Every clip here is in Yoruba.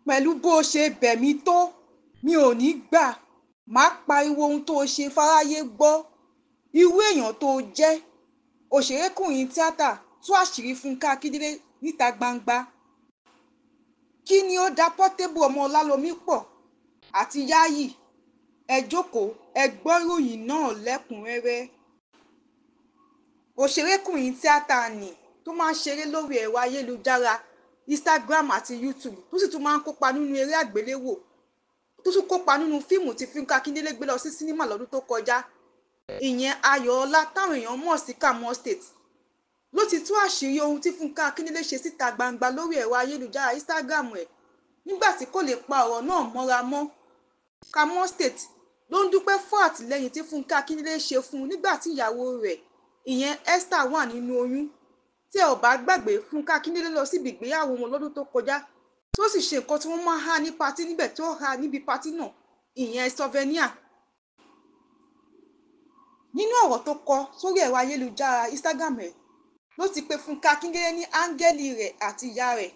pẹ̀lú bó ṣe bẹ̀ mí tó mi ò ní gbà. Màá pariwo ohun tó ṣe fáráyé gbọ́. Irú èèyàn tó jẹ́. Òṣèrékùnrin tíátà tú àṣírí Fúnkẹ́ Akíndélé níta gbangba. Kí ni ó dà Portable ọmọ Ọlálọmí pọ̀ àti Yayi? Ẹ jókòó ẹ gbọ́ ìròyìn náà lẹ́kùnrẹ́rẹ́. Òṣèrékùnrin tíátà nì tó máa ń ṣeré lórí ẹ̀rọ ayélujára Instagram àti YouTube tó sì tún máa ń kópa nínú eré àgbéléwò tó tún kópa nínú fíìmù tí Fúnkẹ́ Akíndélé gbé lọ sí sínímà lọ́dún tó kọjá, ìyẹn Ayọ̀ọ́lá táwọn èèyàn mọ̀ sí Kamo State, ló ti tú àṣírí ohun tí Fúnkẹ́ Akíndélé ṣe síta gbangba lórí ẹ̀rọ ayélujára Instagram ẹ̀ nígbà tí kò lè pa ọ̀rọ̀ náà mọ́ra mọ́. Kamo State ló ń dúpẹ́ fún àtìlẹ́yìn tí Fúnkẹ́ Akíndélé ṣe fún un nígbà tí ìyàwó rẹ̀ ìyẹn Esther wà nínú oyún. Tí ẹ ò bá gbàgbé, Fúnkẹ́ Akíndélé lọ síbi ìgbéyàwó wọn lọ́dún tó kọjá tó sì ṣe nǹkan tí wọ́n máa ń há ní patí níbẹ̀ tó há níbi patí náà, ìyẹn souvenir. Nínú ọ̀rọ̀ tó kọ sórí ẹ̀rọ ayélujára Instagram ẹ̀ ló ti pe Fúnkẹ́ Akíndélé ní áńgẹ́lì rẹ̀ àti ìyá rẹ̀.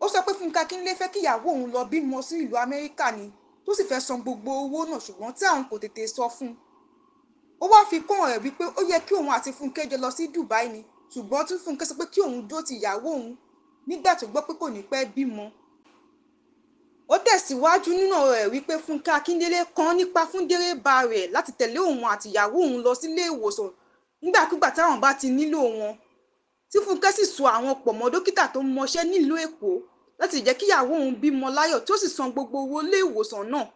Ó sọ pé Fúnkẹ́ Akíndélé fẹ́ kí ìyàwó òun lọ bímọ sí ìlú Amẹ́ríkà ni tó sì fẹ́ san gbogbo owó náà ṣùgbọ́n tí àwọn kò tètè sọ fún un. Ó wá fi kún ọ̀rọ̀ wípé ó yẹ kí òun àti Fúnkẹ́ jọ lọ sí Dubai ni ṣùgbọ́n tí Fúnkẹ́ sọ pé kí òun dúró ti ìyàwó òun nígbà tó gbọ́ pé kò ní pẹ́ bímọ. Ó tẹ̀síwájú nínú ọ̀rọ̀ rẹ̀ wípé Fúnkẹ́ Akíndélé kan nípa fún dẹ́rẹ́bà rẹ̀ láti tẹ̀lé òun àti ìyàwó òun lọ sílé ìwòsàn nígbàkúgbà táwọn bá ti nílò wọn. Tí Fúnkẹ́ sì so àwọn pọ̀ mọ́ dókítà tó mọṣẹ́ nílùú Èkó láti jẹ́ kí ìyàwó òun bímọ láyọ̀ tí ó sì san gbogbo owó ilé ìwòsàn náà.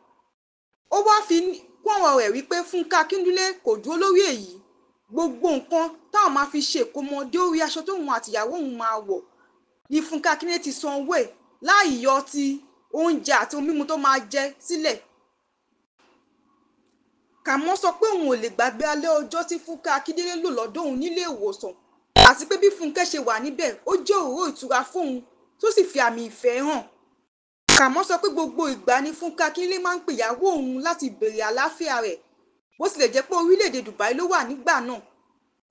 Ó wá fi kún ọ̀rọ̀ rẹ̀ wípé Fúnkẹ́ Akíndélé kò dúró lórí èyí. Gbogbo nǹkan táwọn máa fi ṣe ìkómọdé orí aṣọ tóun àti ìyàwó òun máa wọ̀ ni Fúnkẹ́ Akíndélé ti san owó ẹ̀ láì yọ ti oúnjẹ àti ohun mímu tó máa jẹ sílẹ̀. Kàmọ́ sọ pé òun ò lè gbàgbé alẹ́ ọjọ́ tí Fúnkẹ́ Akíndélé lò lọ́dọ̀ òun nílé ìwòsàn àti pé bí Fúnkẹ́ ṣe wà níbẹ̀ ó jẹ́ òróró ìtura fóun tó sì fi àmì ìfẹ́ hàn. Kàmọ́ sọ pé gbogbo ìgbà ni Fúnkẹ́ Akíndélé máa ń pè ìyàwó òun láti béèrè àlàáfíà rẹ̀ bó tilẹ̀ jẹ́ pé orílẹ̀-èdè Dubai ló wà nígbà náà.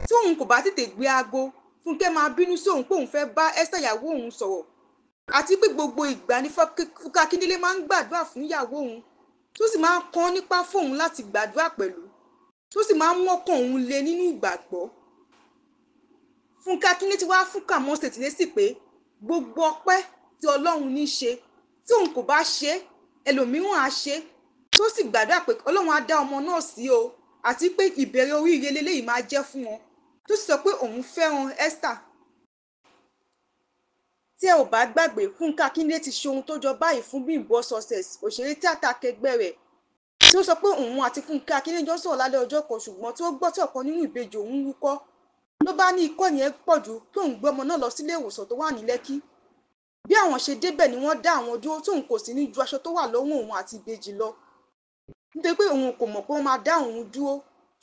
Tí òun kò bá tètè gbé aago, Fúnkẹ́ máa bínú sí òun pé òun fẹ́ bá Esther ìyàwó òun sọ̀rọ̀ àti pé gbogbo ìgbà ni Fúnkẹ́ Akíndélé máa ń gbàdúrà fún ìyàwó òun tó sì máa ń kàn nípa fóun láti gbàdúrà pẹ̀lú tó sì máa ń mọ́kàn òun lé nínú ìgbàgbọ́. Fúnkẹ́ Akíndélé ti wá fún Kamo State lésì pé gbogbo ọpẹ́ tí Ọlọ́run ní ṣe tí òun kò bá ṣe ẹlòmíràn á ṣe tó sì gbàdúrà pé Ọlọ́run á dá ọmọ náà sí o àti pé ìbẹ̀rẹ̀ oríire lélẹ́yìí máa jẹ́ fún wọn tó sì sọ pé òun fẹ́ràn Esther. Tí ẹ ò bá gbàgbé, Fúnkẹ́ Akíndélé ti ṣe ohun tó jọ báyìí fún Bímbọ́ Success, òṣèré tíátà akẹgbẹ́ rẹ̀ tí ó sọ pé òun àti Fúnkẹ́ Akíndélé jọ sọ̀rọ̀ lálẹ́ ọjọ́ kan ṣùgbọ́n tí ó gbọ́ tí ọ̀kan nínú ìbejì òun wúkọ́ ló bá ní ikọ́ yẹn pọ̀ jù kí òun gbé ọmọ náà lọ sílé ìwòsàn tó wà ní Lẹ́kí. Bí àwọn ṣe débẹ̀ ni wọ́n dá àwọn dúró tóun kò sí ní ju aṣọ tó wà lọ́wọ́ òun àti ìbejì lọ nítorí pé òun kò mọ̀ pé wọ́n máa dá òun dúró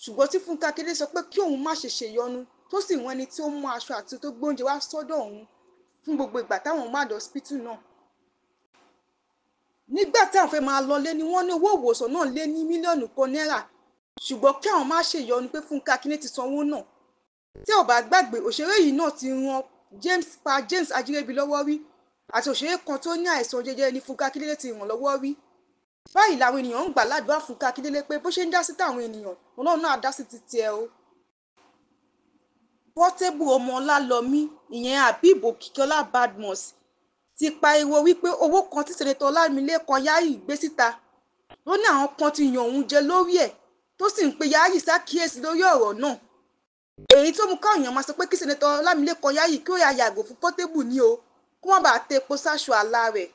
ṣùgbọ́n tí Fúnkẹ́ Akíndélé sọ pé kí òun má ṣe ṣèyọnu tó sì wọ́n ẹni tí ó mú aṣọ àti tó gbóúnjẹ wá sọ́dọ̀ òun fún gbogbo ìgbà táwọn máa lọ hospital náà. Nígbà tí àwọn fẹ́ máa lọlé ni wọ́n ní owó ìwòsàn náà lé ní mílíọ̀nù kan náírà ṣùgbọ́n kí àwọn má ṣèyọnu pé Fúnkẹ́ Akíndélé ti sanwó náà. Tí ò bá gbàgbé, òṣèré yìí náà ti ran James Ajírébi lọ́wọ́ rí àti òṣèré kan tó ní àìsàn jẹjẹrẹ ní Fúnkẹ́ Akíndélé ti ràn lọ́wọ́ rí. Báyìí làwọn ènìyàn ń gbà ládùúrà Fúnkẹ́ Akíndélé pé bó ṣe ń dá sí táwọn ènìyàn Ọlọ́run náà dá sí ti tiẹ̀ o. Portable ọmọ Ọlálọmí ìyẹn Habib Òkìkíọlá Badmus ti pariwo wípé owó kan tí Sẹ́nẹ́tọ̀ Ọlámilékan Yayi gbé síta ló ní àwọn kan ti yàn òun jẹ lórí ẹ̀ tó sì ń pe Yayi ṣàkíyèsí lórí ọ̀rọ̀ náà. Èyí tó mú káwọn èèyàn máa sọ pé kí Sẹ́nẹ́tọ̀ Ọlámilékan Yayi kí ó yàgò fún Portable ní o kó má bàa tẹ epo sáṣọ àlá rẹ̀.